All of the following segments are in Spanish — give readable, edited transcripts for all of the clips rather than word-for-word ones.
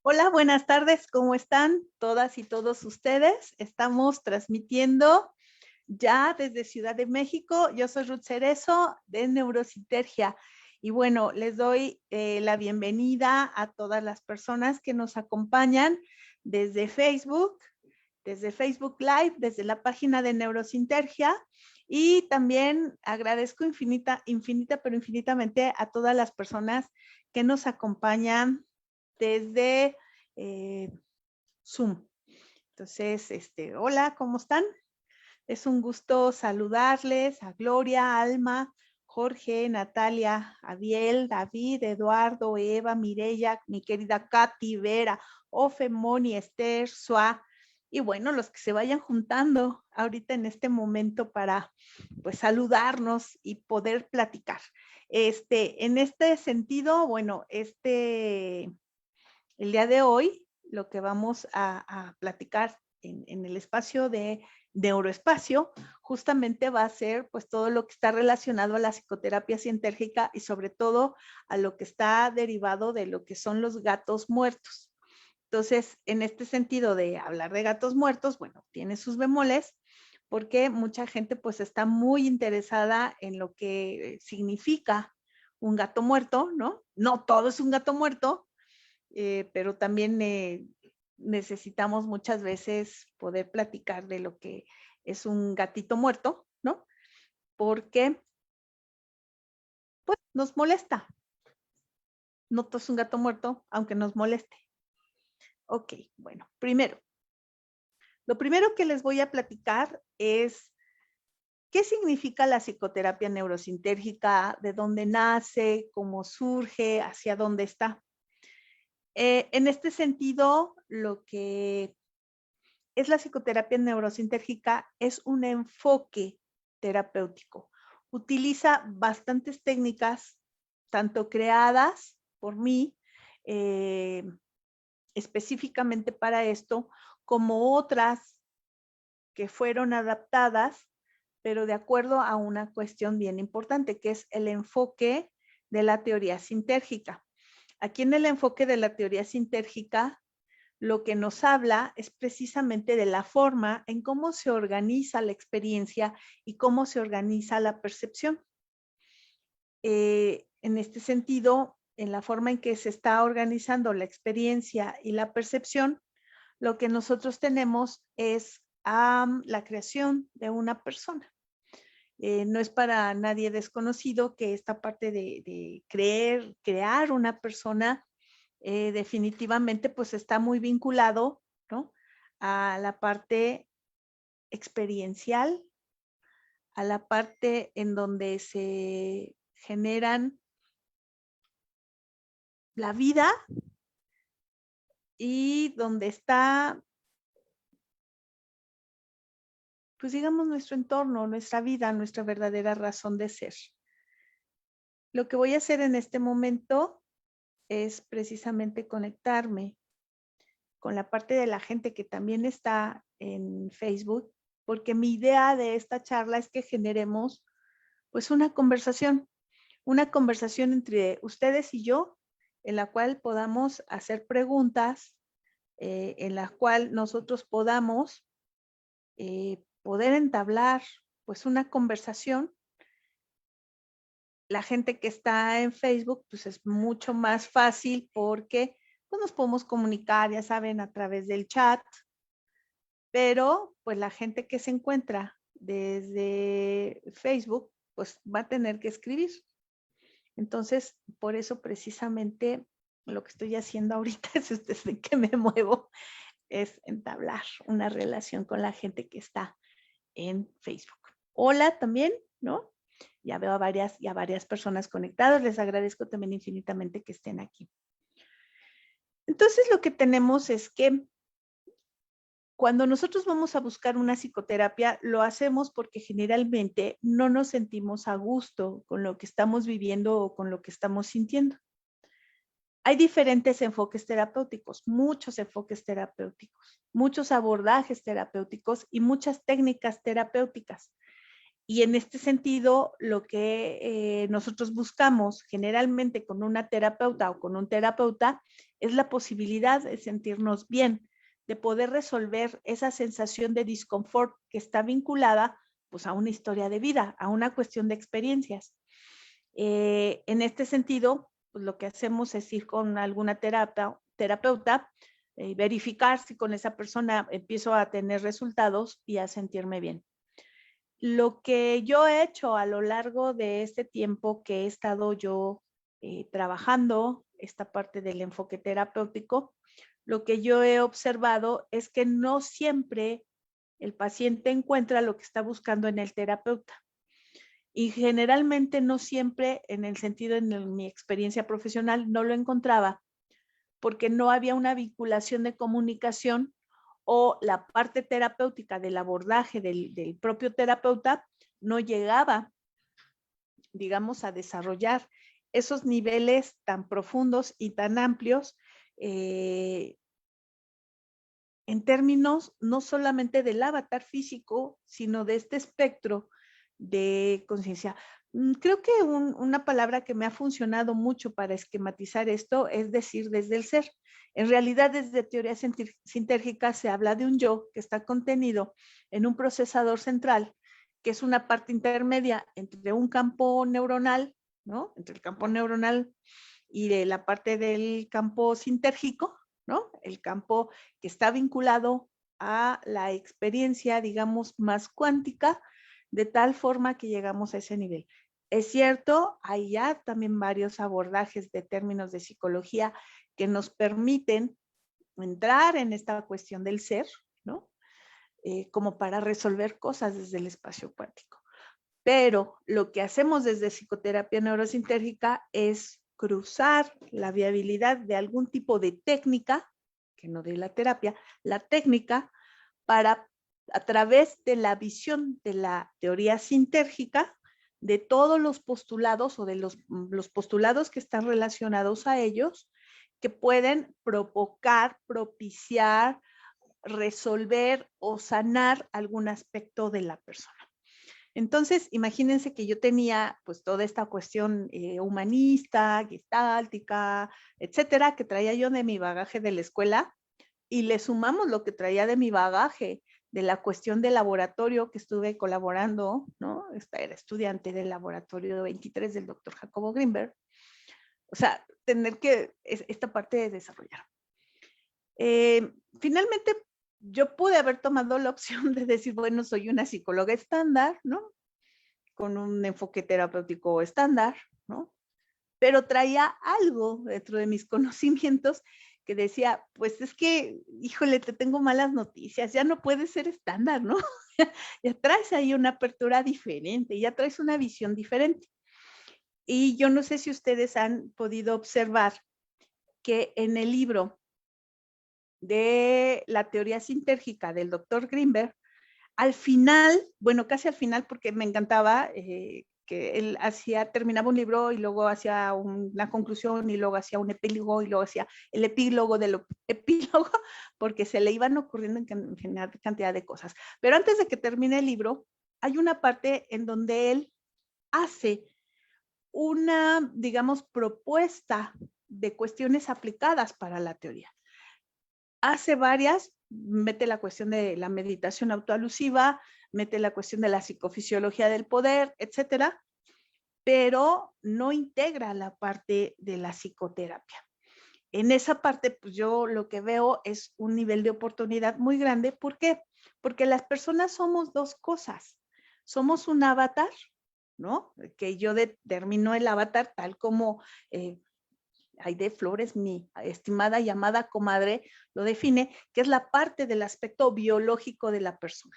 Hola, buenas tardes, ¿cómo están todas y todos ustedes? Estamos transmitiendo ya desde Ciudad de México. Yo soy Ruth Cerezo de Neurosintergia y bueno, les doy la bienvenida a todas las personas que nos acompañan desde Facebook Live, desde la página de Neurosintergia y también agradezco pero infinitamente a todas las personas que nos acompañan desde eh, Zoom. Entonces, hola, ¿cómo están? Es un gusto saludarles a Gloria, Alma, Jorge, Natalia, Abiel, David, Eduardo, Eva, Mireya, mi querida Katy, Vera, Ofe, Moni, Esther, Sua, y bueno, los que se vayan juntando ahorita en este momento para pues saludarnos y poder platicar. En este sentido, bueno, el día de hoy, lo que vamos a platicar en el espacio de neuroespacio, justamente va a ser pues todo lo que está relacionado a la psicoterapia cientérgica y sobre todo a lo que está derivado de lo que son los gatos muertos. Entonces, en este sentido de hablar de gatos muertos, bueno, tiene sus bemoles, porque mucha gente pues está muy interesada en lo que significa un gato muerto, ¿no? No todo es un gato muerto, pero también necesitamos muchas veces poder platicar de lo que es un gatito muerto, ¿no? Porque pues nos molesta. No todo es un gato muerto, aunque nos moleste. Ok, bueno, lo primero que les voy a platicar es qué significa la psicoterapia neurosintérgica, de dónde nace, cómo surge, hacia dónde está. En este sentido, lo que es la psicoterapia neurosintérgica es un enfoque terapéutico. Utiliza bastantes técnicas, tanto creadas por mí específicamente para esto, como otras que fueron adaptadas, pero de acuerdo a una cuestión bien importante, que es el enfoque de la teoría sintérgica. Aquí en el enfoque de la teoría sintérgica, lo que nos habla es precisamente de la forma en cómo se organiza la experiencia y cómo se organiza la percepción. En este sentido, en la forma en que se está organizando la experiencia y la percepción, lo que nosotros tenemos es la creación de una persona. No es para nadie desconocido que esta parte de crear una persona definitivamente pues está muy vinculado, ¿no? A la parte experiencial, a la parte en donde se generan la vida y donde está, pues digamos, nuestro entorno, nuestra vida, nuestra verdadera razón de ser. Lo que voy a hacer en este momento es precisamente conectarme con la parte de la gente que también está en Facebook, porque mi idea de esta charla es que generemos pues una conversación entre ustedes y yo, en la cual podamos hacer preguntas, en la cual nosotros podamos poder entablar pues una conversación. La gente que está en Facebook, pues es mucho más fácil porque pues, nos podemos comunicar, ya saben, a través del chat, pero pues la gente que se encuentra desde Facebook, pues va a tener que escribir. Entonces, por eso precisamente lo que estoy haciendo ahorita, si ustedes ven que me muevo, es entablar una relación con la gente que está en Facebook. Hola también, ¿no? Ya veo a varias personas conectadas. Les agradezco también infinitamente que estén aquí. Entonces, lo que tenemos es que cuando nosotros vamos a buscar una psicoterapia, lo hacemos porque generalmente no nos sentimos a gusto con lo que estamos viviendo o con lo que estamos sintiendo. Hay diferentes enfoques terapéuticos, muchos abordajes terapéuticos y muchas técnicas terapéuticas. Y en este sentido, lo que nosotros buscamos generalmente con una terapeuta o con un terapeuta es la posibilidad de sentirnos bien, de poder resolver esa sensación de disconfort que está vinculada pues a una historia de vida, a una cuestión de experiencias. En este sentido, pues lo que hacemos es ir con alguna terapeuta, verificar si con esa persona empiezo a tener resultados y a sentirme bien. Lo que yo he hecho a lo largo de este tiempo que he estado yo trabajando esta parte del enfoque terapéutico, lo que yo he observado es que no siempre el paciente encuentra lo que está buscando en el terapeuta. Y generalmente no siempre, en el sentido, en mi experiencia profesional, no lo encontraba porque no había una vinculación de comunicación o la parte terapéutica del abordaje del propio terapeuta no llegaba, digamos, a desarrollar esos niveles tan profundos y tan amplios en términos no solamente del avatar físico, sino de este espectro de conciencia. Creo que una palabra que me ha funcionado mucho para esquematizar esto es decir desde el ser. En realidad, desde teoría sintérgica se habla de un yo que está contenido en un procesador central, que es una parte intermedia entre un campo neuronal, ¿no? Entre el campo neuronal y de la parte del campo sintérgico, ¿no? El campo que está vinculado a la experiencia, digamos, más cuántica, de tal forma que llegamos a ese nivel. Es cierto, hay ya también varios abordajes de términos de psicología que nos permiten entrar en esta cuestión del ser, ¿no? Como para resolver cosas desde el espacio cuántico. Pero lo que hacemos desde psicoterapia neurosintérgica es cruzar la viabilidad de algún tipo de técnica, que no de la terapia, la técnica para, a través de la visión de la teoría sintérgica, de todos los postulados o de los postulados que están relacionados a ellos, que pueden provocar, propiciar, resolver o sanar algún aspecto de la persona. Entonces, imagínense que yo tenía pues toda esta cuestión humanista, gestáltica, etcétera, que traía yo de mi bagaje de la escuela y le sumamos lo que traía de mi bagaje de la cuestión del laboratorio que estuve colaborando, ¿no? Era estudiante del laboratorio 23 del doctor Jacobo Greenberg. O sea, tener que esta parte de desarrollar. Finalmente, yo pude haber tomado la opción de decir, bueno, soy una psicóloga estándar, ¿no? Con un enfoque terapéutico estándar, ¿no? Pero traía algo dentro de mis conocimientos que decía, pues es que, híjole, te tengo malas noticias, ya no puedes ser estándar, ¿no? Ya traes ahí una apertura diferente, ya traes una visión diferente. Y yo no sé si ustedes han podido observar que en el libro de la teoría sintérgica del doctor Greenberg, al final, bueno, casi al final, porque me encantaba que él terminaba un libro y luego hacía una conclusión y luego hacía un epílogo y luego hacía el epílogo del epílogo, porque se le iban ocurriendo en cantidad de cosas. Pero antes de que termine el libro, hay una parte en donde él hace una, digamos, propuesta de cuestiones aplicadas para la teoría. Hace varias, mete la cuestión de la meditación autoalusiva, mete la cuestión de la psicofisiología del poder, etcétera, pero no integra la parte de la psicoterapia. En esa parte, pues yo lo que veo es un nivel de oportunidad muy grande. ¿Por qué? Porque las personas somos dos cosas. Somos un avatar, ¿no? Que yo determino el avatar tal como Aide Flores, mi estimada y amada comadre, lo define, que es la parte del aspecto biológico de la persona.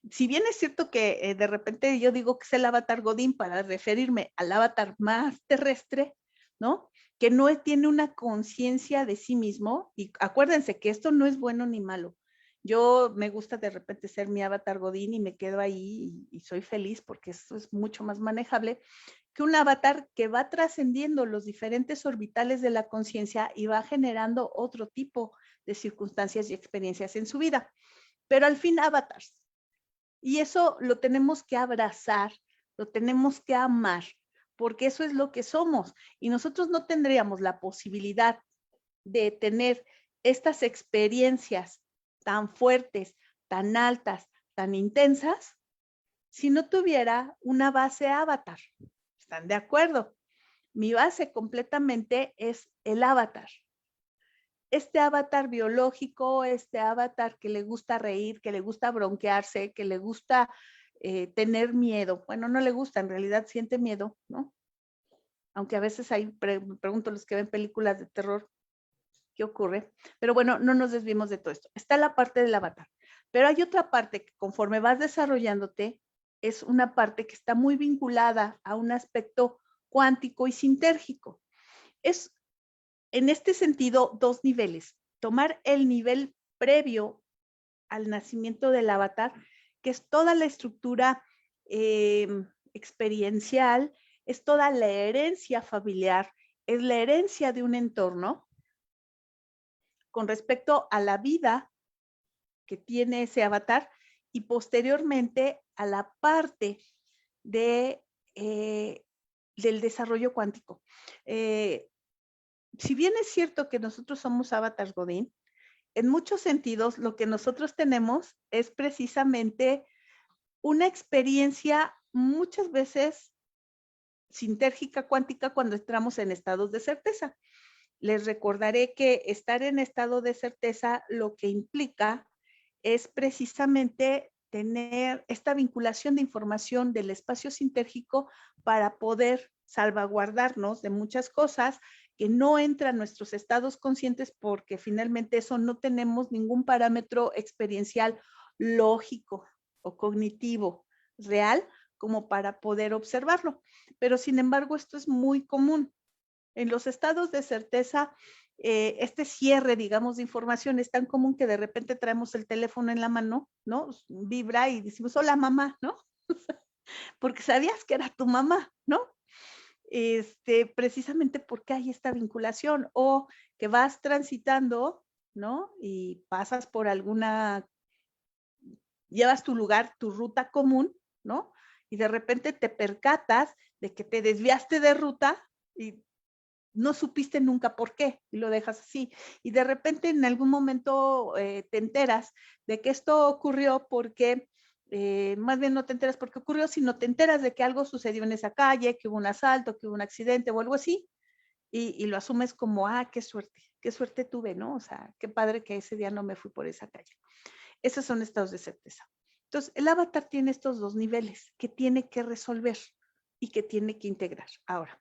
Si bien es cierto que de repente yo digo que es el avatar Godín para referirme al avatar más terrestre, ¿no? Que no tiene una conciencia de sí mismo, y acuérdense que esto no es bueno ni malo. Yo me gusta de repente ser mi avatar Godín y me quedo ahí y soy feliz porque esto es mucho más manejable que un avatar que va trascendiendo los diferentes orbitales de la conciencia y va generando otro tipo de circunstancias y experiencias en su vida. Pero al fin avatars. Y eso lo tenemos que abrazar, lo tenemos que amar, porque eso es lo que somos. Y nosotros no tendríamos la posibilidad de tener estas experiencias tan fuertes, tan altas, tan intensas, si no tuviera una base avatar. ¿Están de acuerdo? Mi base completamente es el avatar. Este avatar biológico, este avatar que le gusta reír, que le gusta bronquearse, que le gusta tener miedo. Bueno, no le gusta, en realidad siente miedo, ¿no? Aunque a veces hay, me pregunto a los que ven películas de terror, ¿qué ocurre? Pero bueno, no nos desviemos de todo esto. Está la parte del avatar, pero hay otra parte que conforme vas desarrollándote, es una parte que está muy vinculada a un aspecto cuántico y sintérgico. Es en este sentido dos niveles. Tomar el nivel previo al nacimiento del avatar, que es toda la estructura experiencial, es toda la herencia familiar, es la herencia de un entorno con respecto a la vida que tiene ese avatar y posteriormente a la parte de, del desarrollo cuántico. Si bien es cierto que nosotros somos avatars Godín, en muchos sentidos lo que nosotros tenemos es precisamente una experiencia muchas veces sintérgica cuántica cuando entramos en estados de certeza. Les recordaré que estar en estado de certeza lo que implica es precisamente tener esta vinculación de información del espacio sintérgico para poder salvaguardarnos de muchas cosas que no entran en nuestros estados conscientes porque finalmente eso no tenemos ningún parámetro experiencial lógico o cognitivo real como para poder observarlo. Pero sin embargo, esto es muy común. En los estados de certeza, este cierre, digamos, de información es tan común que de repente traemos el teléfono en la mano, ¿no? Vibra y decimos, hola mamá, ¿no? Porque sabías que era tu mamá, ¿no? Precisamente porque hay esta vinculación o que vas transitando, ¿no? Y pasas por alguna, llevas tu lugar, tu ruta común, ¿no? Y de repente te percatas de que te desviaste de ruta y no supiste nunca por qué y lo dejas así. Y de repente en algún momento te enteras de que esto ocurrió porque, más bien no te enteras por qué ocurrió, sino te enteras de que algo sucedió en esa calle, que hubo un asalto, que hubo un accidente o algo así, y lo asumes como, ah, qué suerte tuve, ¿no? O sea, qué padre que ese día no me fui por esa calle. Esos son estados de certeza. Entonces, el avatar tiene estos dos niveles que tiene que resolver y que tiene que integrar. Ahora,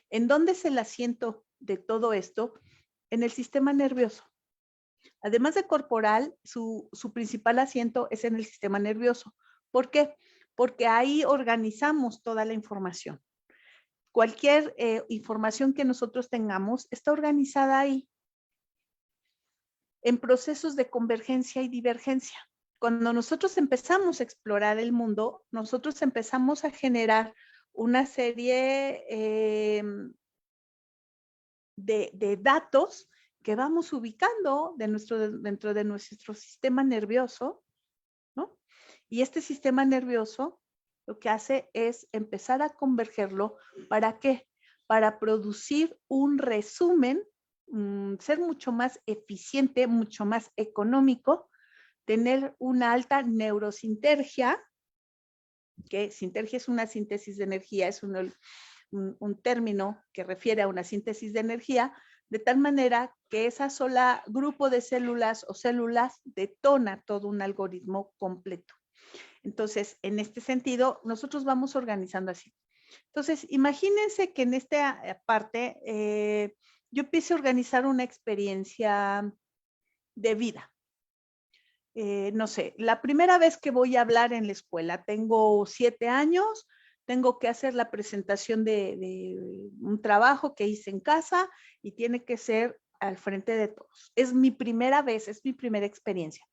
¿en dónde es el asiento de todo esto? En el sistema nervioso. Además de corporal, su principal asiento es en el sistema nervioso. ¿Por qué? Porque ahí organizamos toda la información. Cualquier información que nosotros tengamos está organizada ahí en procesos de convergencia y divergencia. Cuando nosotros empezamos a explorar el mundo, nosotros empezamos a generar una serie de datos que vamos ubicando dentro de nuestro sistema nervioso, ¿no? Y este sistema nervioso lo que hace es empezar a convergerlo. ¿Para qué? Para producir un resumen, ser mucho más eficiente, mucho más económico, tener una alta neurosintergia, que sintergia es una síntesis de energía, es un término que refiere a una síntesis de energía, de tal manera que esa sola grupo de células o células detona todo un algoritmo completo. Entonces, en este sentido, nosotros vamos organizando así. Entonces, imagínense que en esta parte yo empiece a organizar una experiencia de vida. No sé, la primera vez que voy a hablar en la escuela, tengo 7 años, tengo que hacer la presentación de un trabajo que hice en casa y tiene que ser al frente de todos. Es mi primera vez, es mi primera experiencia.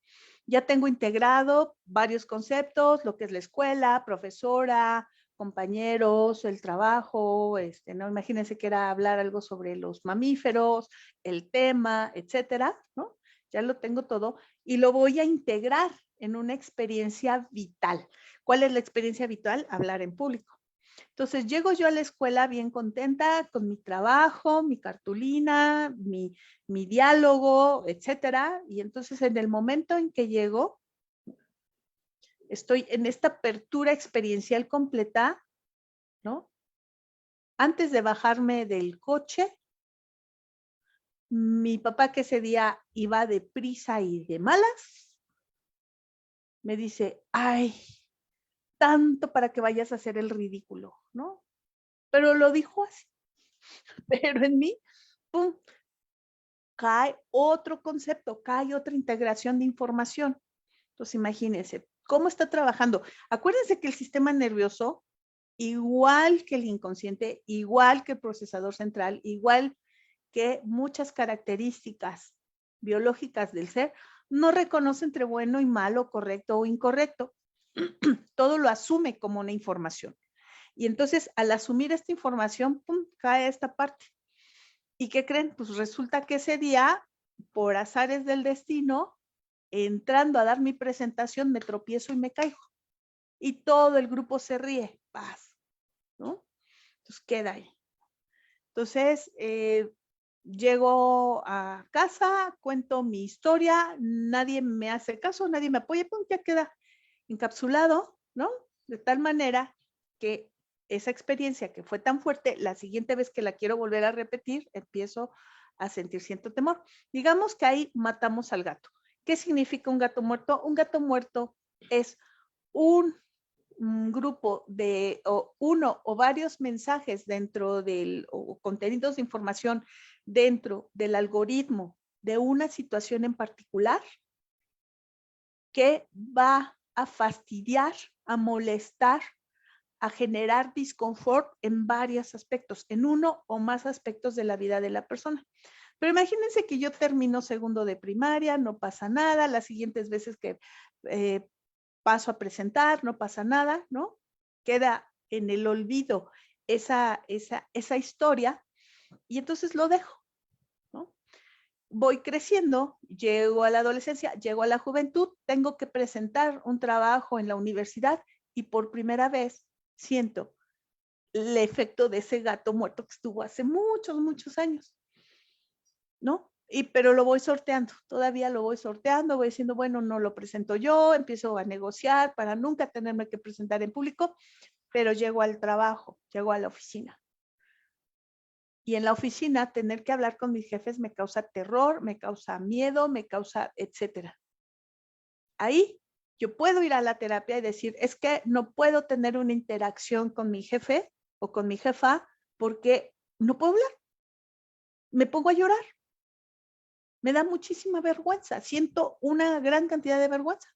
Ya tengo integrado varios conceptos, lo que es la escuela, profesora, compañeros, el trabajo, ¿no? Imagínense que era hablar algo sobre los mamíferos, el tema, etcétera, ¿no? Ya lo tengo todo y lo voy a integrar en una experiencia vital. ¿Cuál es la experiencia vital? Hablar en público. Entonces llego yo a la escuela bien contenta con mi trabajo, mi cartulina, mi diálogo, etcétera. Y entonces en el momento en que llego, estoy en esta apertura experiencial completa, ¿no? Antes de bajarme del coche, mi papá, que ese día iba de prisa y de malas, me dice, ay, tanto para que vayas a hacer el ridículo, ¿no? Pero lo dijo así. Pero en mí, pum, cae otro concepto, cae otra integración de información. Entonces, imagínense, ¿cómo está trabajando? Acuérdense que el sistema nervioso, igual que el inconsciente, igual que el procesador central, igual que muchas características biológicas del ser, no reconoce entre bueno y malo, correcto o incorrecto. Todo lo asume como una información. Y entonces, al asumir esta información, pum, cae esta parte. ¿Y qué creen? Pues resulta que ese día, por azares del destino, entrando a dar mi presentación, me tropiezo y me caigo. Y todo el grupo se ríe, paz, ¿no? Entonces queda ahí. Entonces, llego a casa, cuento mi historia, nadie me hace caso, nadie me apoya, pum, ya queda encapsulado, ¿no? De tal manera que esa experiencia que fue tan fuerte, la siguiente vez que la quiero volver a repetir, empiezo a sentir cierto temor. Digamos que ahí matamos al gato. ¿Qué significa un gato muerto? Un gato muerto es un grupo de uno o varios mensajes dentro del, o contenidos de información dentro del algoritmo de una situación en particular que va a fastidiar, a molestar, a generar disconfort en varios aspectos, en uno o más aspectos de la vida de la persona. Pero imagínense que yo termino segundo de primaria, no pasa nada, las siguientes veces que paso a presentar, no pasa nada, ¿no? Queda en el olvido esa historia y entonces lo dejo, ¿no? Voy creciendo, llego a la adolescencia, llego a la juventud, tengo que presentar un trabajo en la universidad y por primera vez siento el efecto de ese gato muerto que estuvo hace muchos, muchos años, ¿no? Pero lo voy sorteando, todavía lo voy sorteando, voy diciendo, bueno, no lo presento yo, empiezo a negociar para nunca tenerme que presentar en público, pero llego al trabajo, llego a la oficina. Y en la oficina tener que hablar con mis jefes me causa terror, me causa miedo, me causa, etcétera. Ahí yo puedo ir a la terapia y decir, es que no puedo tener una interacción con mi jefe o con mi jefa porque no puedo hablar. Me pongo a llorar. Me da muchísima vergüenza. Siento una gran cantidad de vergüenza.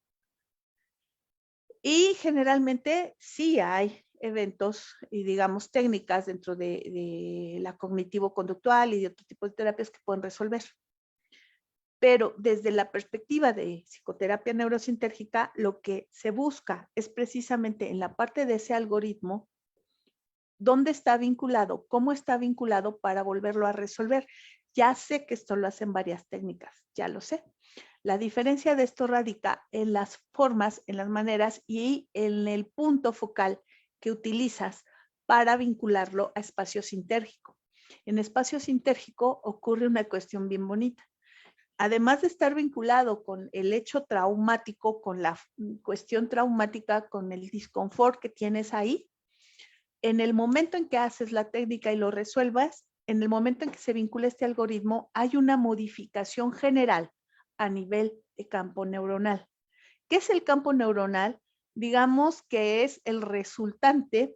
Y generalmente sí hay eventos y digamos técnicas dentro de la cognitivo-conductual y de otro tipo de terapias que pueden resolver. Pero desde la perspectiva de psicoterapia neurosintérgica, lo que se busca es precisamente en la parte de ese algoritmo, dónde está vinculado, cómo está vinculado para volverlo a resolver. Ya sé que esto lo hacen varias técnicas, ya lo sé. La diferencia de esto radica en las formas, en las maneras y en el punto focal que utilizas para vincularlo a espacio sintérgico. En espacio sintérgico ocurre una cuestión bien bonita. Además de estar vinculado con el hecho traumático, con la cuestión traumática, con el disconfort que tienes ahí, en el momento en que haces la técnica y lo resuelvas, en el momento en que se vincula este algoritmo, hay una modificación general a nivel de campo neuronal. ¿Qué es el campo neuronal? Digamos que es el resultante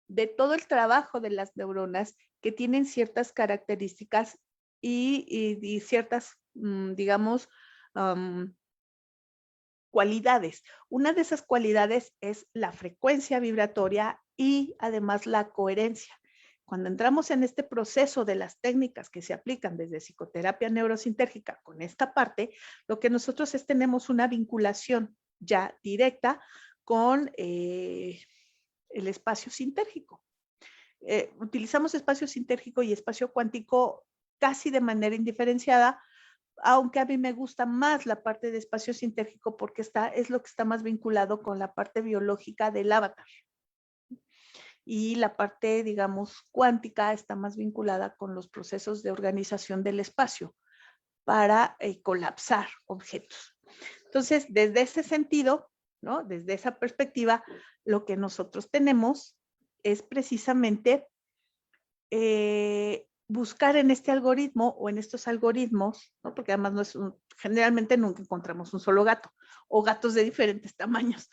de todo el trabajo de las neuronas que tienen ciertas características y ciertas, digamos, cualidades. Una de esas cualidades es la frecuencia vibratoria y además la coherencia. Cuando entramos en este proceso de las técnicas que se aplican desde psicoterapia neurosintérgica con esta parte, lo que nosotros es tenemos una vinculación ya directa con el espacio sintérgico. Utilizamos espacio sintérgico y espacio cuántico casi de manera indiferenciada, aunque a mí me gusta más la parte de espacio sintérgico porque es lo que está más vinculado con la parte biológica del avatar. y la parte, digamos, cuántica está más vinculada con los procesos de organización del espacio para colapsar objetos. Entonces, desde ese sentido, ¿no? Desde esa perspectiva, lo que nosotros tenemos es precisamente buscar en este algoritmo o en estos algoritmos, ¿no? Porque además no es generalmente nunca encontramos un solo gato o gatos de diferentes tamaños.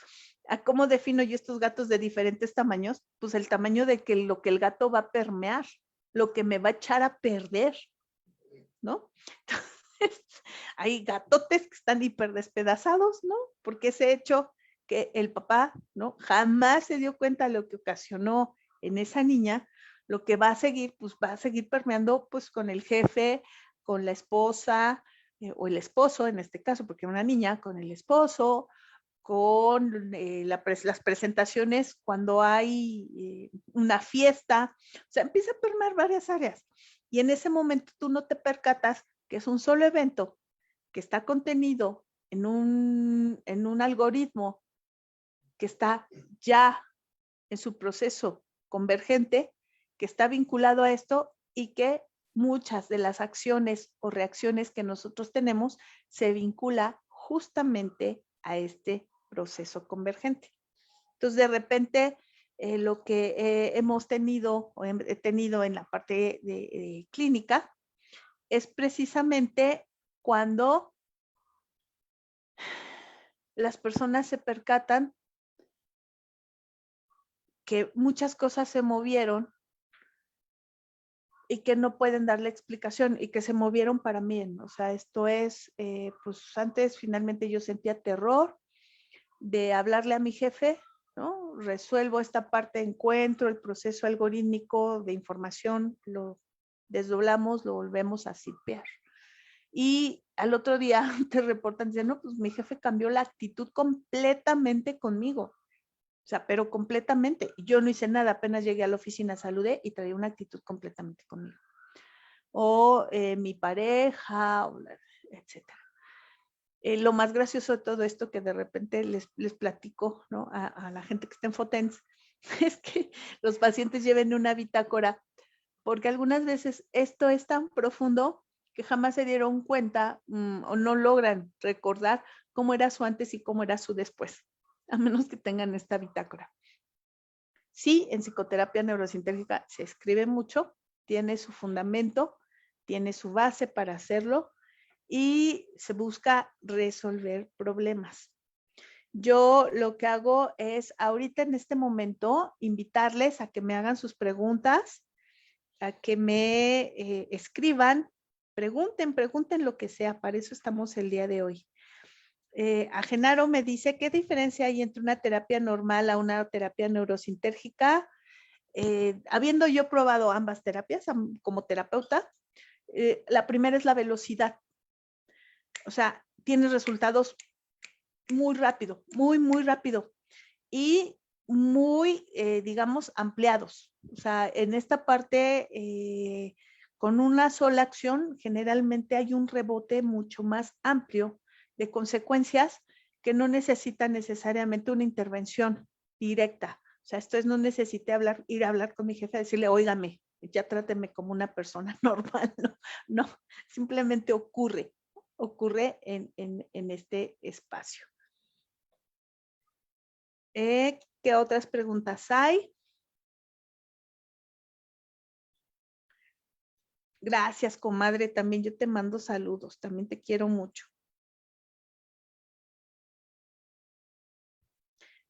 ¿A cómo defino yo estos gatos de diferentes tamaños? Pues el tamaño de que lo que el gato va a permear, lo que me va a echar a perder, ¿no? Entonces, hay gatotes que están hiper despedazados, ¿no? Porque ese hecho que el papá, ¿no? Jamás se dio cuenta de lo que ocasionó en esa niña, lo que va a seguir, pues va a seguir permeando, pues con el jefe, con la esposa, o el esposo en este caso, porque una niña, con el esposo, con las presentaciones cuando hay una fiesta, o sea, empieza a permear varias áreas. Y en ese momento tú no te percatas que es un solo evento que está contenido en un algoritmo que está ya en su proceso convergente, que está vinculado a esto y que muchas de las acciones o reacciones que nosotros tenemos se vincula justamente a este proceso convergente. Entonces, de repente, lo que hemos tenido o he tenido en la parte de clínica es precisamente cuando las personas se percatan que muchas cosas se movieron y que no pueden darle explicación y que se movieron para bien. O sea, esto es, pues antes finalmente yo sentía terror de hablarle a mi jefe, ¿no? Resuelvo esta parte, encuentro el proceso algorítmico de información, lo desdoblamos, lo volvemos a cipear. Y al otro día te reportan, dicen, no, pues mi jefe cambió la actitud completamente conmigo. O sea, pero completamente. Yo no hice nada, apenas llegué a la oficina, saludé y traía una actitud completamente conmigo. O mi pareja, etcétera. Lo más gracioso de todo esto que de repente les platico, ¿no? A la gente que está en Fotens, es que los pacientes lleven una bitácora, porque algunas veces esto es tan profundo que jamás se dieron cuenta o no logran recordar cómo era su antes y cómo era su después, a menos que tengan esta bitácora. Sí, en psicoterapia neurosintérgica se escribe mucho, tiene su fundamento, tiene su base para hacerlo y se busca resolver problemas. Yo lo que hago es ahorita en este momento invitarles a que me hagan sus preguntas, a que me escriban, pregunten lo que sea, para eso estamos el día de hoy. A Genaro me dice, ¿qué diferencia hay entre una terapia normal a una terapia neurosintérgica? Habiendo yo probado ambas terapias como terapeuta, la primera es la velocidad. O sea, tienes resultados muy rápido, muy rápido y muy, digamos, ampliados. O sea, en esta parte, con una sola acción, generalmente hay un rebote mucho más amplio de consecuencias que no necesita necesariamente una intervención directa. O sea, esto es, no necesité ir a hablar con mi jefe, decirle, óigame, ya tráteme como una persona normal, no, simplemente ocurre en este espacio. ¿Qué otras preguntas hay? Gracias, comadre. También yo te mando saludos. También te quiero mucho.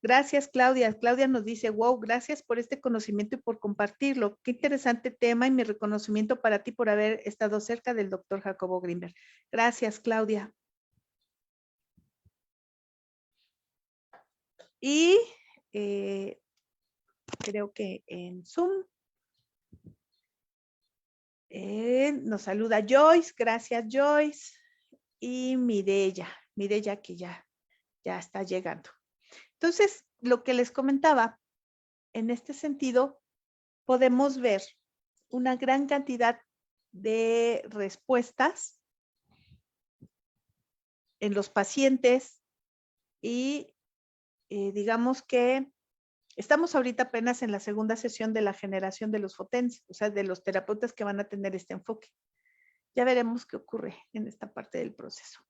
Gracias, Claudia. Claudia nos dice, wow, gracias por este conocimiento y por compartirlo. Qué interesante tema y mi reconocimiento para ti por haber estado cerca del doctor Jacobo Grinberg. Gracias, Claudia. Y creo que en Zoom nos saluda Joyce. Gracias, Joyce. Y Mireya que ya está llegando. Entonces, lo que les comentaba, en este sentido, podemos ver una gran cantidad de respuestas en los pacientes y digamos que Estamos ahorita apenas en la segunda sesión de la generación de los FOTENS, o sea, de los terapeutas que van a tener este enfoque. Ya veremos qué ocurre en esta parte del proceso.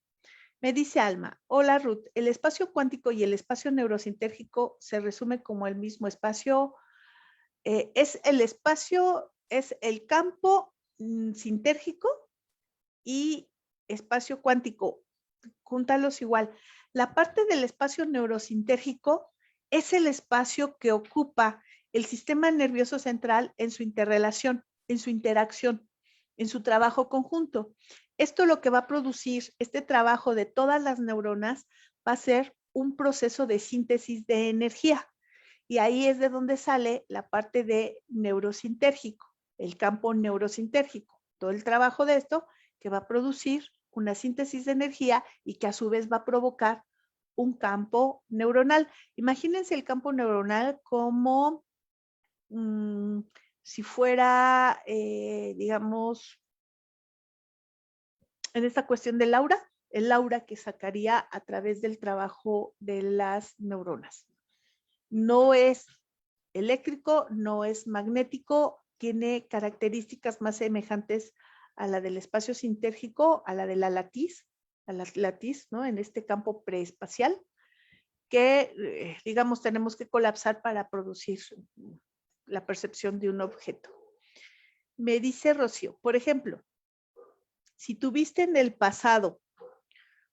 Me dice Alma, hola Ruth, el espacio cuántico y el espacio neurosintérgico se resume como el mismo espacio. Es el campo sintérgico y espacio cuántico. Júntalos igual. La parte del espacio neurosintérgico es el espacio que ocupa el sistema nervioso central en su interrelación, en su interacción, en su trabajo conjunto. Esto lo que va a producir, este trabajo de todas las neuronas, va a ser un proceso de síntesis de energía. Y ahí es de donde sale la parte de neurosintérgico, el campo neurosintérgico. Todo el trabajo de esto que va a producir una síntesis de energía y que a su vez va a provocar un campo neuronal. Imagínense el campo neuronal como si fuera, digamos, en esta cuestión del aura, el aura que sacaría a través del trabajo de las neuronas. No es eléctrico, no es magnético, tiene características más semejantes a la del espacio sintérgico, a la de la latiz, ¿no? En este campo preespacial, que, digamos, tenemos que colapsar para producir la percepción de un objeto. Me dice Rocío, por ejemplo, si tuviste en el pasado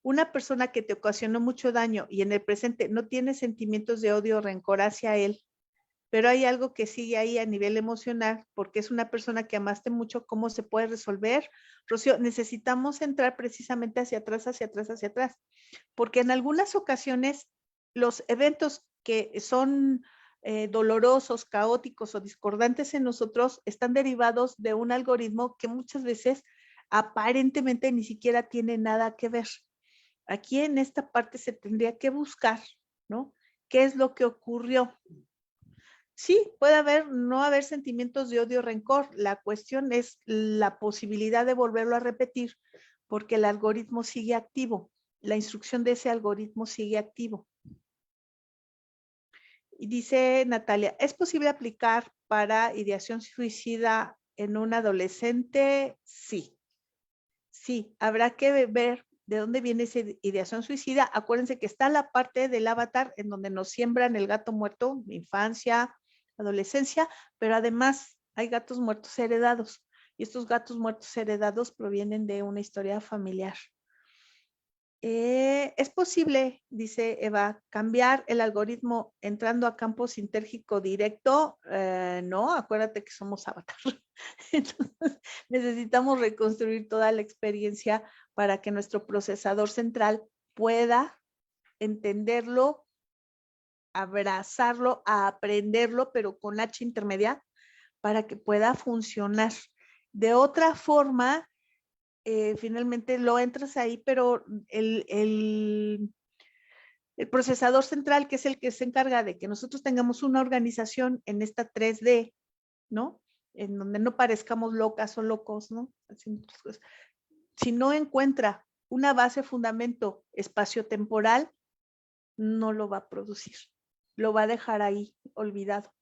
una persona que te ocasionó mucho daño y en el presente no tiene sentimientos de odio o rencor hacia él, pero hay algo que sigue ahí a nivel emocional, porque es una persona que amaste mucho, ¿cómo se puede resolver? Rocío, necesitamos entrar precisamente hacia atrás, hacia atrás, hacia atrás, porque en algunas ocasiones los eventos que son dolorosos, caóticos o discordantes en nosotros están derivados de un algoritmo que muchas veces aparentemente ni siquiera tiene nada que ver. Aquí en esta parte se tendría que buscar, ¿no? ¿Qué es lo que ocurrió? Sí, puede no haber sentimientos de odio o rencor. La cuestión es la posibilidad de volverlo a repetir porque el algoritmo sigue activo. La instrucción de ese algoritmo sigue activo. Y dice Natalia, ¿es posible aplicar para ideación suicida en un adolescente? Sí. Sí, habrá que ver de dónde viene esa ideación suicida. Acuérdense que está la parte del avatar en donde nos siembran el gato muerto, infancia, adolescencia, pero además hay gatos muertos heredados y estos gatos muertos heredados provienen de una historia familiar. Es posible, dice Eva, cambiar el algoritmo entrando a campo sintérgico directo. No, acuérdate que somos avatar. Entonces, necesitamos reconstruir toda la experiencia para que nuestro procesador central pueda entenderlo, abrazarlo, aprenderlo, pero con H intermedia, para que pueda funcionar. De otra forma, finalmente lo entras ahí, pero el procesador central, que es el que se encarga de que nosotros tengamos una organización en esta 3D, ¿no? En donde no parezcamos locas o locos, ¿no? Si no encuentra una base fundamento espaciotemporal, no lo va a producir. Lo va a dejar ahí olvidado,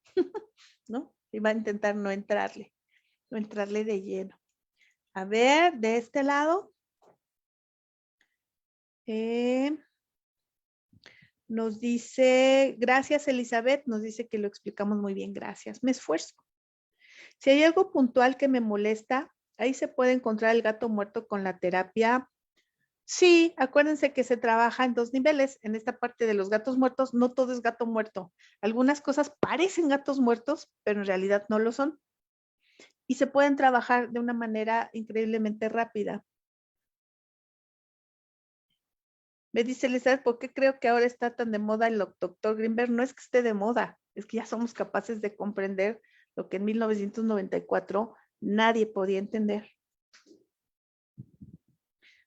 ¿no? Y va a intentar no entrarle de lleno. A ver, de este lado. Nos dice, gracias Elizabeth, nos dice que lo explicamos muy bien, gracias, me esfuerzo. Si hay algo puntual que me molesta, ahí se puede encontrar el gato muerto con la terapia. Sí, acuérdense que se trabaja en 2 niveles. En esta parte de los gatos muertos, no todo es gato muerto. Algunas cosas parecen gatos muertos, pero en realidad no lo son. Y se pueden trabajar de una manera increíblemente rápida. Me dice Elizabeth, ¿por qué creo que ahora está tan de moda el doctor Greenberg? No es que esté de moda, es que ya somos capaces de comprender lo que en 1994 nadie podía entender.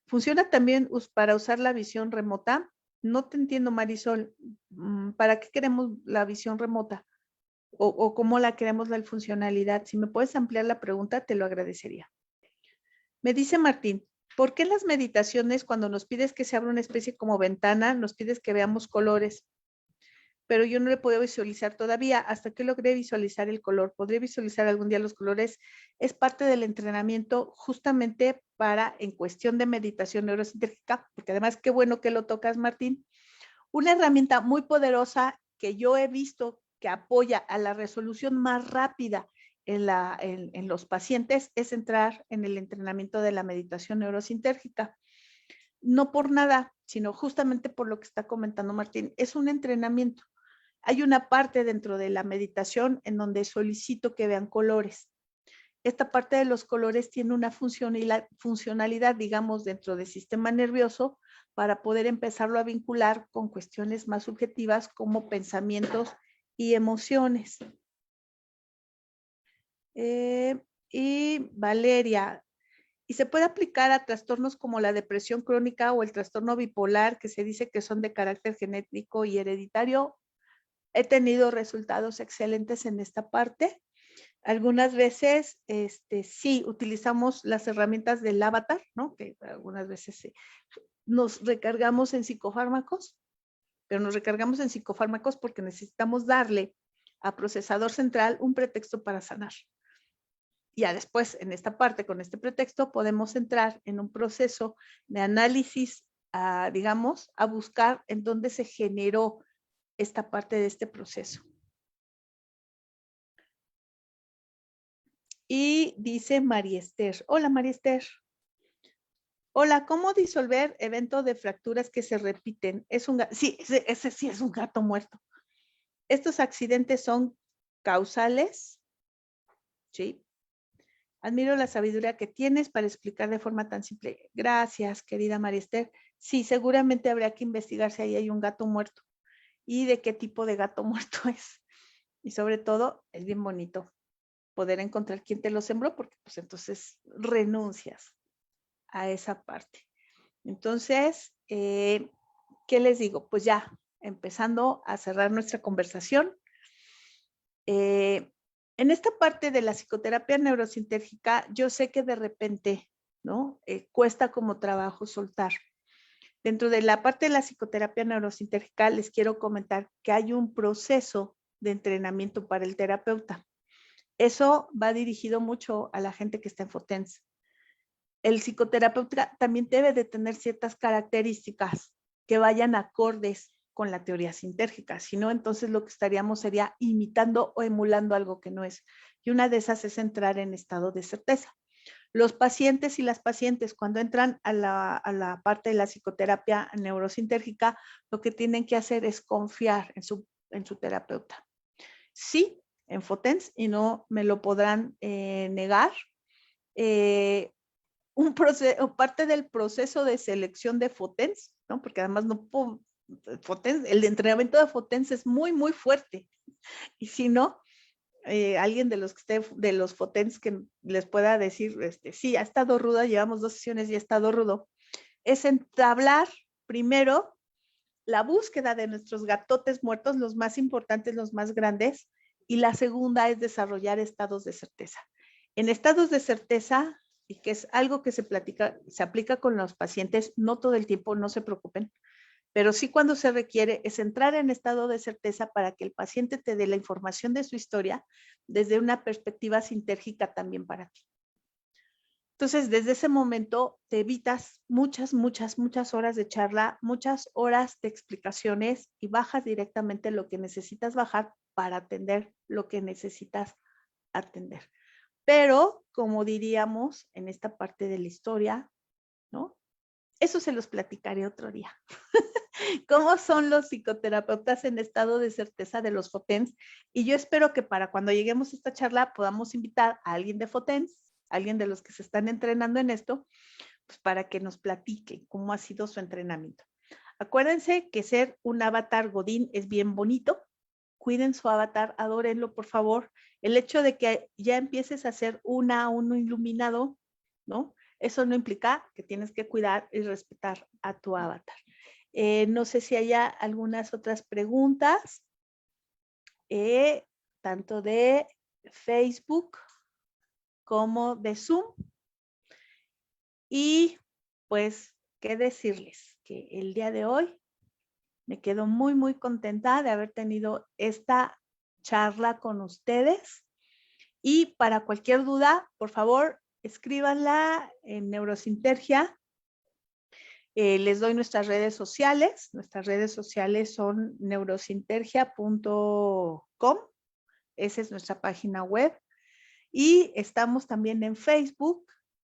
¿Funciona también para usar la visión remota? No te entiendo, Marisol. ¿Para qué queremos la visión remota? ¿O cómo la queremos la funcionalidad? Si me puedes ampliar la pregunta, te lo agradecería. Me dice Martín, ¿por qué en las meditaciones, cuando nos pides que se abra una especie como ventana, nos pides que veamos colores? pero yo no le puedo visualizar todavía hasta que logré visualizar el color. Podré visualizar algún día los colores. Es parte del entrenamiento justamente para, en cuestión de meditación neurosintérgica, porque además qué bueno que lo tocas, Martín. Una herramienta muy poderosa que yo he visto que apoya a la resolución más rápida en los pacientes es entrar en el entrenamiento de la meditación neurosintérgica. No por nada, sino justamente por lo que está comentando Martín. Es un entrenamiento. Hay una parte dentro de la meditación en donde solicito que vean colores. Esta parte de los colores tiene una funcionalidad, digamos, dentro del sistema nervioso para poder empezarlo a vincular con cuestiones más subjetivas como pensamientos y emociones. Y Valeria, y se puede aplicar a trastornos como la depresión crónica o el trastorno bipolar, que se dice que son de carácter genético y hereditario. He tenido resultados excelentes en esta parte. Algunas veces, sí, utilizamos las herramientas del avatar, ¿no? Que algunas veces nos recargamos en psicofármacos, pero nos recargamos en psicofármacos porque necesitamos darle a procesador central un pretexto para sanar. Ya después, en esta parte, con este pretexto, podemos entrar en un proceso de análisis, digamos, a buscar en dónde se generó esta parte de este proceso. Y dice María Esther. Hola, María Esther. Hola, ¿cómo disolver evento de fracturas que se repiten? Sí, ese sí es un gato muerto. Estos accidentes son causales. Sí. Admiro la sabiduría que tienes para explicar de forma tan simple. Gracias, querida María Esther. Sí, seguramente habría que investigar si ahí hay un gato muerto y de qué tipo de gato muerto es. Y sobre todo, es bien bonito poder encontrar quién te lo sembró, porque pues entonces renuncias a esa parte. Entonces, ¿qué les digo? Pues ya, empezando a cerrar nuestra conversación. En esta parte de la psicoterapia neurosintérgica, yo sé que de repente, ¿no? Cuesta como trabajo soltar. Dentro de la parte de la psicoterapia neurosintérgica, les quiero comentar que hay un proceso de entrenamiento para el terapeuta. Eso va dirigido mucho a la gente que está en FOTENS. El psicoterapeuta también debe de tener ciertas características que vayan acordes con la teoría sintérgica. Si no, entonces lo que estaríamos sería imitando o emulando algo que no es. Y una de esas es entrar en estado de certeza. Los pacientes y las pacientes cuando entran a la parte de la psicoterapia neurosintérgica, lo que tienen que hacer es confiar en su terapeuta. Sí, en FOTENS, y no me lo podrán negar, parte del proceso de selección de FOTENS, ¿no? Porque además no puedo, FOTENS, el entrenamiento de FOTENS es muy, muy fuerte. Y si no, alguien de los que esté, de los FOTENS que les pueda decir, sí, ha estado ruda, llevamos 2 sesiones y ha estado rudo, es entablar primero la búsqueda de nuestros gatotes muertos, los más importantes, los más grandes, y la segunda es desarrollar estados de certeza. En estados de certeza, y que es algo que se aplica con los pacientes, no todo el tiempo, no se preocupen, pero sí cuando se requiere es entrar en estado de certeza para que el paciente te dé la información de su historia desde una perspectiva sintérgica también para ti. Entonces, desde ese momento te evitas muchas, muchas, muchas horas de charla, muchas horas de explicaciones y bajas directamente lo que necesitas bajar para atender lo que necesitas atender. Pero, como diríamos en esta parte de la historia, ¿no? Eso se los platicaré otro día. ¿Cómo son los psicoterapeutas en estado de certeza de los FOTENS? Y yo espero que para cuando lleguemos a esta charla podamos invitar a alguien de FOTENS, alguien de los que se están entrenando en esto, pues para que nos platique cómo ha sido su entrenamiento. Acuérdense que ser un avatar Godín es bien bonito. Cuiden su avatar, adórenlo, por favor. El hecho de que ya empieces a ser uno iluminado, ¿no? Eso no implica que tienes que cuidar y respetar a tu avatar. No sé si haya algunas otras preguntas, tanto de Facebook como de Zoom. Y pues, ¿qué decirles? Que el día de hoy Me quedo muy, muy contenta de haber tenido esta charla con ustedes. Y para cualquier duda, por favor, escríbanla en Neurosintergia. Les doy nuestras redes sociales. Nuestras redes sociales son neurosintergia.com. Esa es nuestra página web. Y estamos también en Facebook,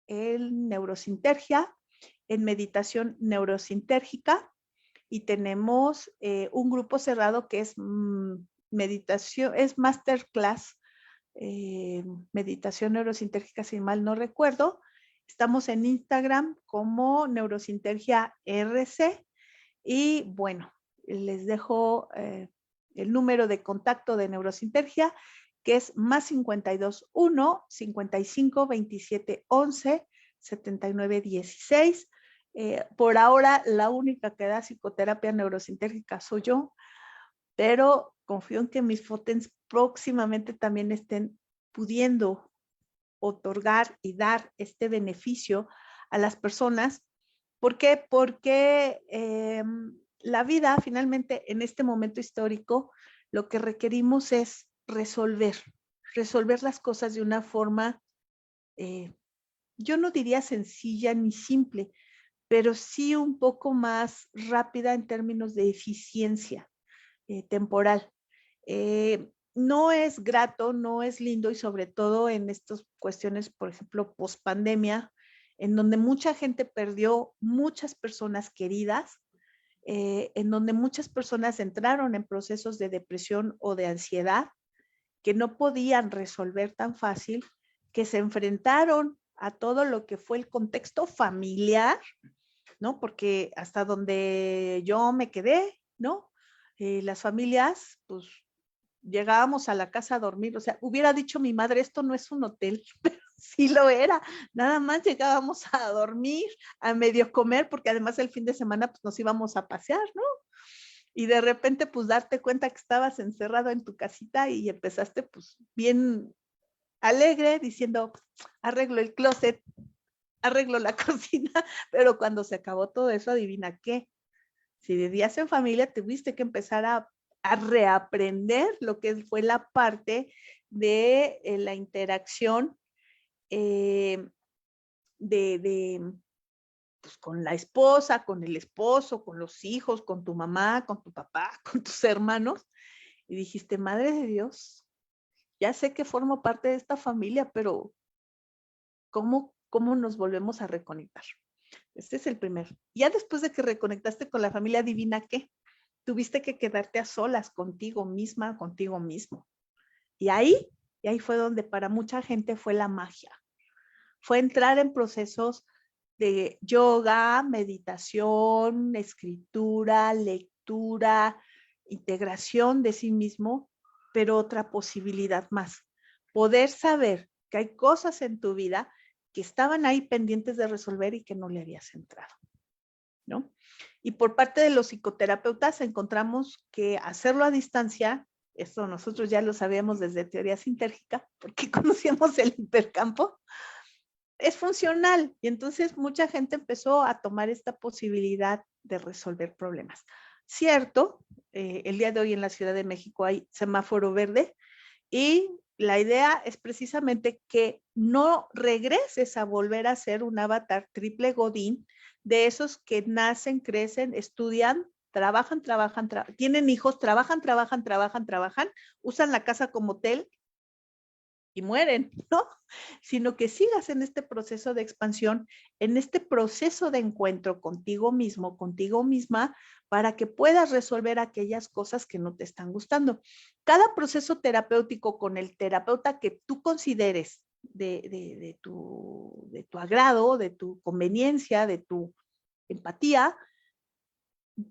en Neurosintergia, en Meditación Neurosintérgica. Y tenemos un grupo cerrado que es meditación, es masterclass, meditación neurosintérgica, si mal no recuerdo. Estamos en Instagram como Neurosintergia RC. Y bueno, les dejo el número de contacto de Neurosintergia, que es más 52 1 55 27 11 79 16. Por ahora, la única que da psicoterapia neurosintérgica soy yo, pero confío en que mis FOTENS próximamente también estén pudiendo otorgar y dar este beneficio a las personas. ¿Por qué? Porque la vida, finalmente, en este momento histórico, lo que requerimos es resolver las cosas de una forma, yo no diría sencilla ni simple, pero sí un poco más rápida en términos de eficiencia temporal. No es grato, no es lindo, y sobre todo en estas cuestiones, por ejemplo, post pandemia, en donde mucha gente perdió muchas personas queridas, en donde muchas personas entraron en procesos de depresión o de ansiedad que no podían resolver tan fácil, que se enfrentaron a todo lo que fue el contexto familiar, ¿no? Porque hasta donde yo me quedé, ¿no? Las familias, pues llegábamos a la casa a dormir, o sea, hubiera dicho mi madre, esto no es un hotel, pero sí lo era, nada más llegábamos a dormir, a medio comer, porque además el fin de semana pues nos íbamos a pasear, ¿no? Y de repente pues darte cuenta que estabas encerrado en tu casita y empezaste pues bien alegre diciendo, arreglo el closet, arreglo la cocina, pero cuando se acabó todo eso, adivina qué, si vivías en familia, tuviste que empezar a reaprender lo que fue la parte de la interacción eh, de pues, con la esposa, con el esposo, con los hijos, con tu mamá, con tu papá, con tus hermanos. Y dijiste, madre de Dios, ya sé que formo parte de esta familia, pero ¿cómo nos volvemos a reconectar? Este es el primero. Ya después de que reconectaste con la familia, adivina qué, tuviste que quedarte a solas contigo misma, contigo mismo. Y ahí fue donde para mucha gente fue la magia. Fue entrar en procesos de yoga, meditación, escritura, lectura, integración de sí mismo, pero otra posibilidad más. Poder saber que hay cosas en tu vida que estaban ahí pendientes de resolver y que no le habías entrado, ¿no? Y por parte de los psicoterapeutas encontramos que hacerlo a distancia, esto nosotros ya lo sabíamos desde teoría sintérgica, porque conocíamos el hipercampo, es funcional. Y entonces mucha gente empezó a tomar esta posibilidad de resolver problemas. Cierto, el día de hoy en la Ciudad de México hay semáforo verde y la idea es precisamente que no regreses a volver a ser un avatar triple godín de esos que nacen, crecen, estudian, trabajan, tienen hijos, trabajan, usan la casa como hotel y mueren, ¿no? Sino que sigas en este proceso de expansión, en este proceso de encuentro contigo mismo, contigo misma, para que puedas resolver aquellas cosas que no te están gustando. Cada proceso terapéutico con el terapeuta que tú consideres de tu agrado, de tu conveniencia, de tu empatía,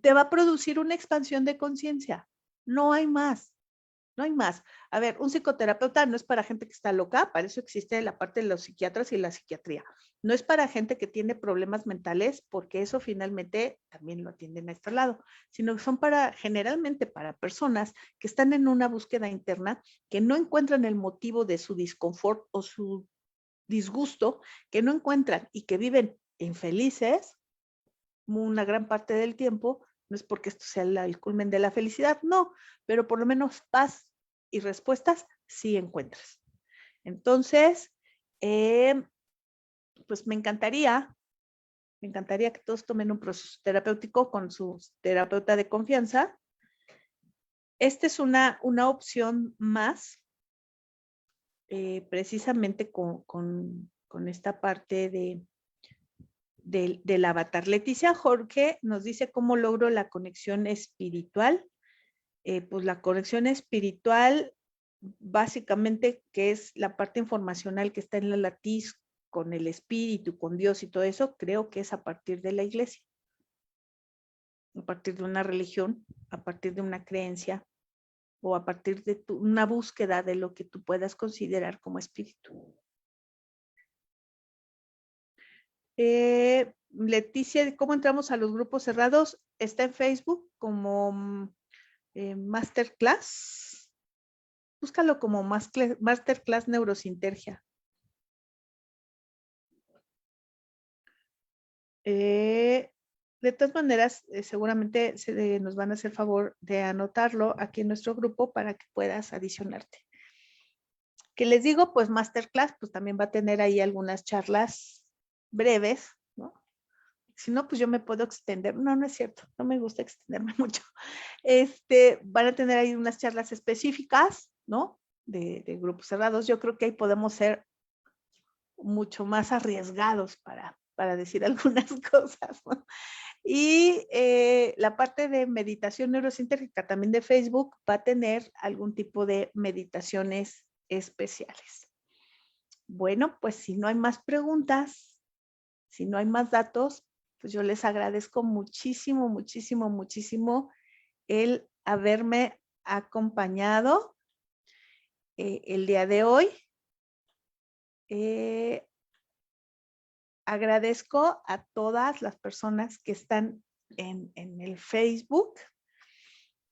te va a producir una expansión de conciencia. No hay más. No hay más. A ver, un psicoterapeuta no es para gente que está loca, para eso existe la parte de los psiquiatras y la psiquiatría. No es para gente que tiene problemas mentales, porque eso finalmente también lo atienden a este lado, sino que son generalmente para personas que están en una búsqueda interna, que no encuentran el motivo de su disconfort o su disgusto, que no encuentran y que viven infelices una gran parte del tiempo No es porque esto sea el culmen de la felicidad, no, pero por lo menos paz y respuestas sí encuentras. Entonces, pues me encantaría que todos tomen un proceso terapéutico con su terapeuta de confianza. Esta es una opción más, precisamente con esta parte del avatar. Leticia Jorge nos dice cómo logro la conexión espiritual. Pues la conexión espiritual, básicamente, que es la parte informacional que está en la latiz con el espíritu, con Dios y todo eso, creo que es a partir de la iglesia, a partir de una religión, a partir de una creencia o a partir de una búsqueda de lo que tú puedas considerar como espíritu. Leticia, ¿cómo entramos a los grupos cerrados? Está en Facebook como Masterclass. Búscalo como Masterclass Neurosintergia. De todas maneras, seguramente nos van a hacer favor de anotarlo aquí en nuestro grupo para que puedas adicionarte. Que les digo, pues Masterclass, pues también va a tener ahí algunas charlas breves, ¿no? Si no, pues yo me puedo extender. No, no es cierto, no me gusta extenderme mucho. Van a tener ahí unas charlas específicas, ¿no? De grupos cerrados. Yo creo que ahí podemos ser mucho más arriesgados para decir algunas cosas, ¿no? Y la parte de meditación neurosintérgica también de Facebook va a tener algún tipo de meditaciones especiales. Bueno, pues si no hay más preguntas, si no hay más datos, pues yo les agradezco muchísimo, muchísimo, muchísimo el haberme acompañado el día de hoy. Agradezco a todas las personas que están en el Facebook.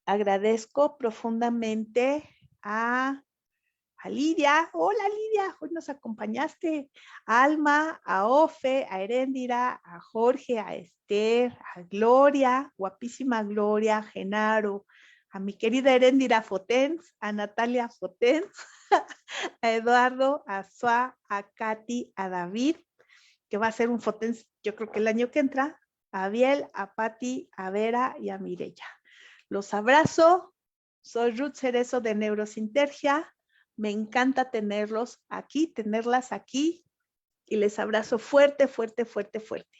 Agradezco profundamente a Lidia. Hola Lidia, hoy nos acompañaste. A Alma, a Ofe, a Heréndira, a Jorge, a Esther, a Gloria, guapísima Gloria, a Genaro, a mi querida Heréndira Fotens, a Natalia Fotens, a Eduardo, a Sua, a Katy, a David, que va a ser un Fotens, yo creo que el año que entra, a Biel, a Patti, a Vera y a Mireya. Los abrazo, soy Ruth Cerezo de Neurosintergia, me encanta tenerlas aquí, y les abrazo fuerte, fuerte, fuerte, fuerte.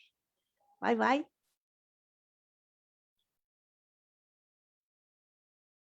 Bye, bye.